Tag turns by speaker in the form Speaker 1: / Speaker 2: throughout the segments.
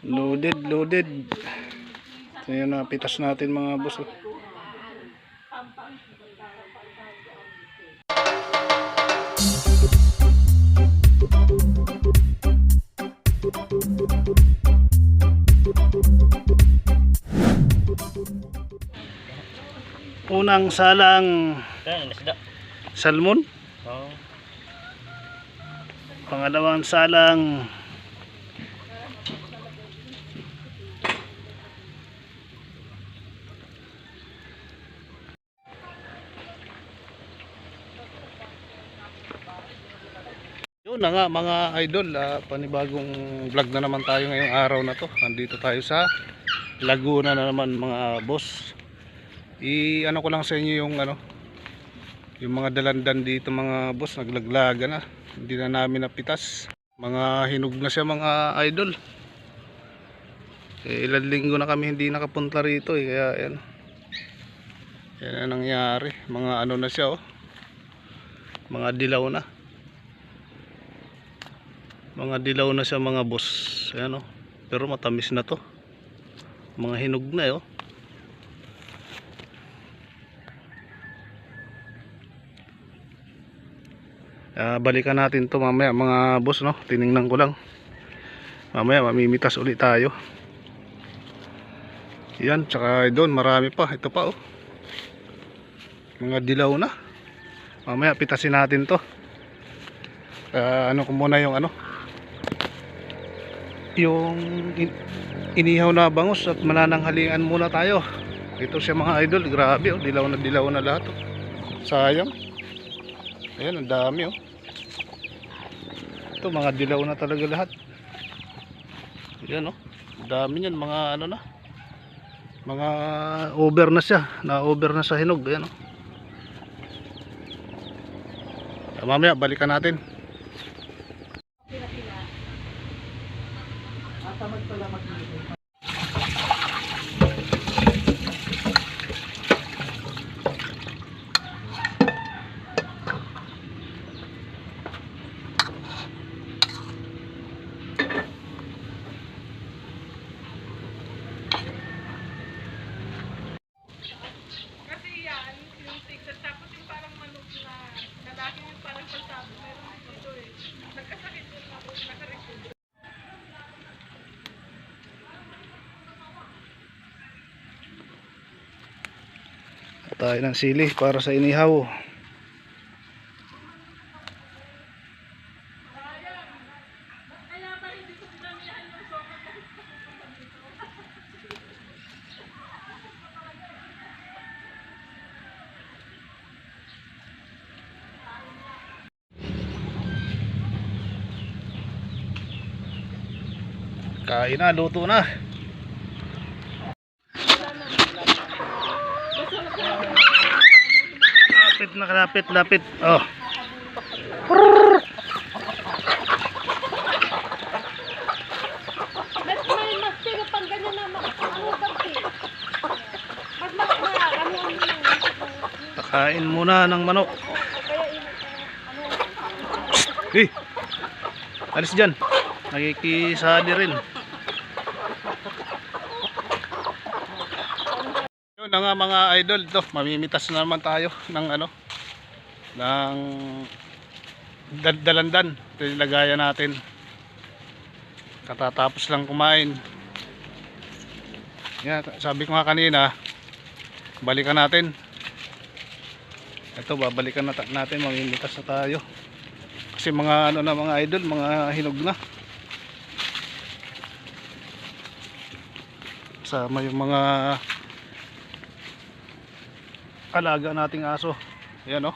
Speaker 1: Loaded. Ito yung napitas natin mga boss. Unang salang salmon. Pangalawang salang yun na nga mga idol, panibagong vlog na naman tayo ngayong araw na to. Nandito tayo sa Laguna na naman mga boss. Ano ko lang sa inyo yung yung mga dalandan dito mga boss, naglaglaga na. Hindi na namin napitas. Mga hinog na siya mga idol. Ilang linggo na kami hindi nakapunta rito kaya yan. Yan ang nangyari. Mga na siya mga dilaw na. Mga dilaw na siya mga boss. Ayan pero matamis na to. Mga hinog na balikan natin to mamaya mga boss tiningnan ko lang. Mamaya mamimitas ulit tayo. Yan, tsaka doon marami pa. Ito pa mga dilaw na. Mamaya pitasin natin to. Ko muna yung yung inihaw na bangus at manananghalian muna tayo. Ito siya mga idol, grabe dilaw na lahat sayang. Ayan, ang dami ito mga dilaw na talaga lahat. Ayan dami niyan, mga na mga over na siya, over na sa hinog. Ayan mamaya balikan natin. Tayo ng sili para sa inihaw. Kain na, luto na. Lapit. Kain muna ng manok. Alis dyan. Nakikisali rin. Yun na nga mga idol, mamimitas na naman tayo ng ng dalandan. Ito yung lagayan natin. Katatapos lang kumain. Yan, sabi ko nga kanina, balikan natin. Ito, babalikan natin, mamimitas na tayo. Kasi mga na mga idol, mga hinog na. Sama yung mga alaga nating aso. Ayan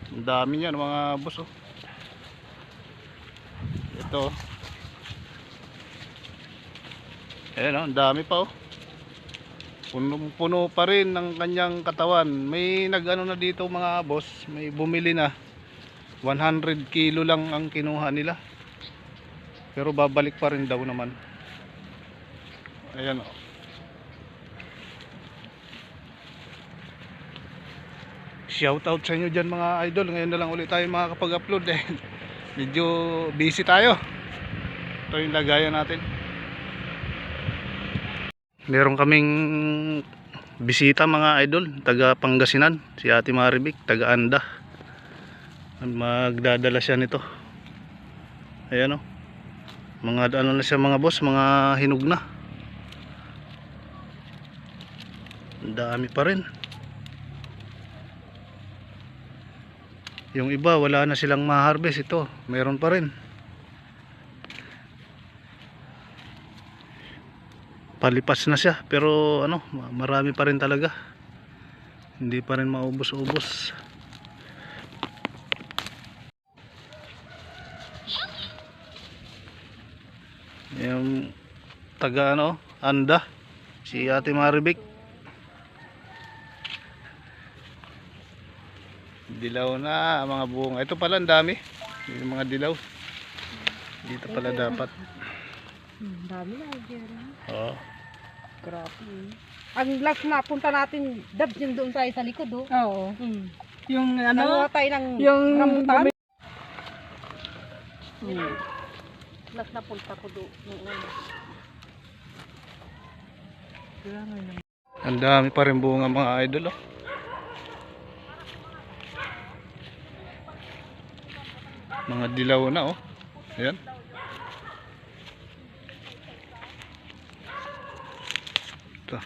Speaker 1: ang dami niyan mga boss ito ayan ang dami pa puno pa rin ng kanyang katawan. May na dito mga boss, may bumili na 100 kilo lang ang kinuha nila, pero babalik pa rin daw naman. Ayan shout out sa inyo dyan mga idol. Ngayon na lang ulit tayo makakapag-upload medyo busy tayo. Ito yung lagayan natin. Meron kaming bisita mga idol, taga Pangasinan, si Ate Maribik, taga Anda. Magdadala siya nito. Ayan o. Mga ano na siya mga boss, mga hinog na. Ang dami pa rin. Yung iba wala na silang ma-harvest, ito meron pa rin. Palipas na siya pero ano, marami pa rin talaga. Hindi pa rin maubos-ubos. Yung taga ano, Anda, si Ate Maribik. Dilaw na mga bunga. Ito pala ang dami. Yung mga dilaw. Dito pala dapat.
Speaker 2: Dami na, Jerry.
Speaker 1: Oo.
Speaker 2: Grabe. Ang last na punta natin, Dab, yung doon tayo sa likod, oh. Oo. Yung ano? Nakuha tayo ng yung rambutan. Last na punta ko doon.
Speaker 1: Ang dami pa rin bunga mga idol, oh. Mga dilaw na, oh. Ayan. Ito.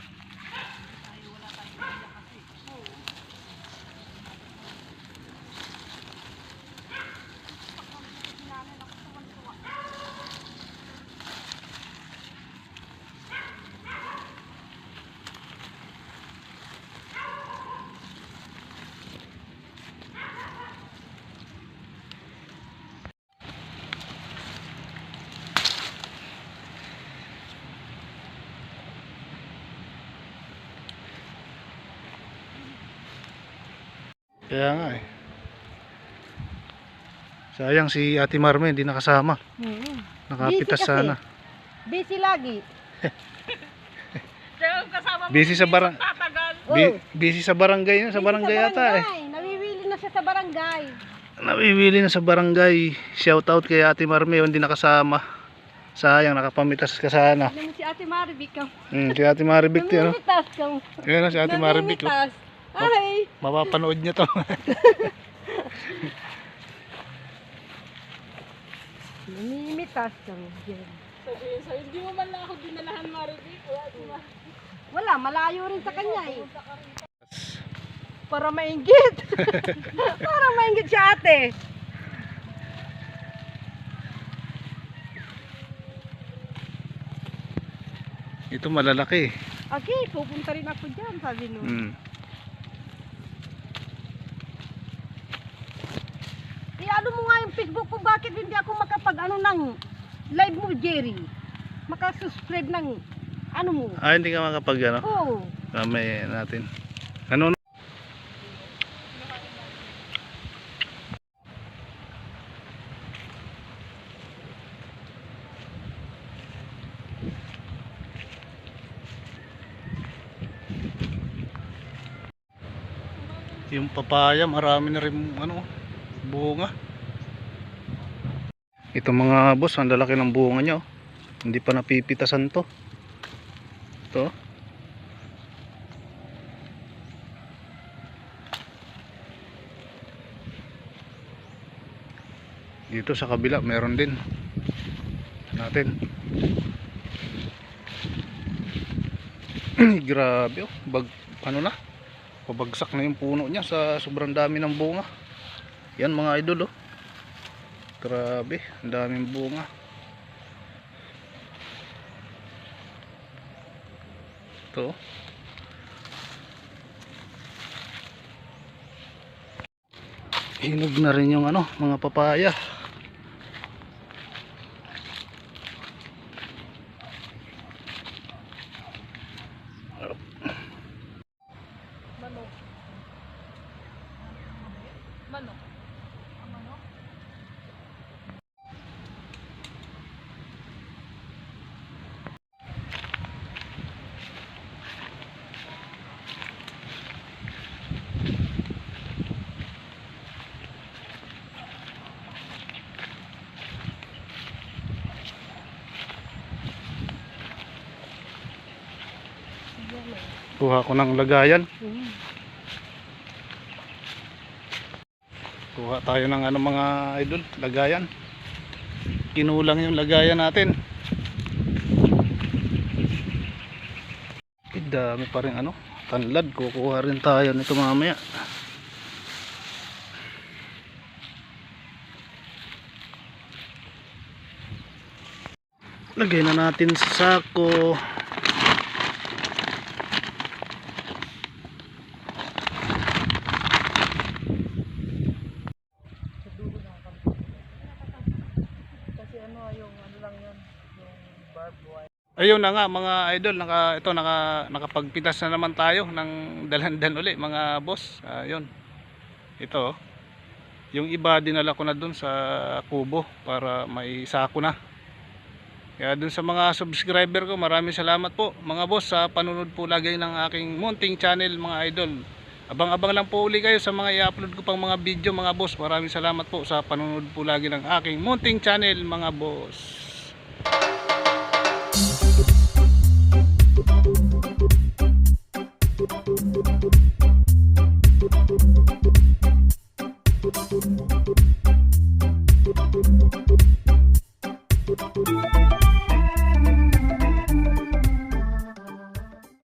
Speaker 1: Kaya nga eh. Sayang si Ate Marme hindi nakasama. Nakapitas
Speaker 2: Busy kasi.
Speaker 1: sana.
Speaker 2: Busy lagi.
Speaker 1: Busy sa busy sa barangay na, sa barangay yata eh.
Speaker 2: Nawiwili na siya sa barangay.
Speaker 1: Nawiwili na sa barangay. Shout out kay Ate Marme hindi nakasama. Sayang nakapamitas ka sana.
Speaker 2: Alam mo si Ate Maribik ka.
Speaker 1: Si Ate Maribik ano?
Speaker 2: Namimitas ka.
Speaker 1: Ayan na si Ate Maribik.
Speaker 2: Namimitas. Ay.
Speaker 1: Mapapanood niya to.
Speaker 2: Namimitas ka.
Speaker 3: Sabihin sa'yo, hindi mo man lang ako dinalahan, Maribik.
Speaker 2: Wala, malayo rin sa kanya eh. Para mainggit. Para mainggit si ate.
Speaker 1: Ito malalaki.
Speaker 2: Okay, pupunta rin ako dyan, sabi nun. Ano mo nga yung Facebook ko, bakit hindi ako makapag ano ng live mo, Jerry? Makasubscribe ng ano mo?
Speaker 1: Hindi ka makapag ano?
Speaker 2: Oo.
Speaker 1: Mamaya natin. Ano? Yung papaya, marami na rin ano, bunga. Ito mga boss, ang lalaki ng bunga niya, oh. Hindi pa napipitasan to. Ito. Dito sa kabila meron din. Natin. Grabe, oh. Ano na? Pabagsak na yung puno niya sa sobrang dami ng bunga. Yan mga idol, oh. Grabe, ang daming bunga. Ito. Hinog na rin yung ano, mga papaya.
Speaker 3: Manok.
Speaker 1: Kuha ko ng lagayan. Kuha tayo ng ano mga idol, lagayan. Kinulang yung lagayan natin. Dami pa rin ano, tanlad. Kukuha rin tayo nito mamaya. Lagay na natin sa sako. Ayun na nga mga idol, nakapagpitas na naman tayo ng dalandan uli mga boss. Ayun. Ito. Yung iba dinala ko na dun sa kubo para may sako na. Kaya dun sa mga subscriber ko, maraming salamat po mga boss sa panunod po lagi ng aking munting channel mga idol. Abang-abang lang po uli kayo sa mga i-upload ko pang mga video mga boss. Maraming salamat po sa panunod po lagi ng aking munting channel mga boss.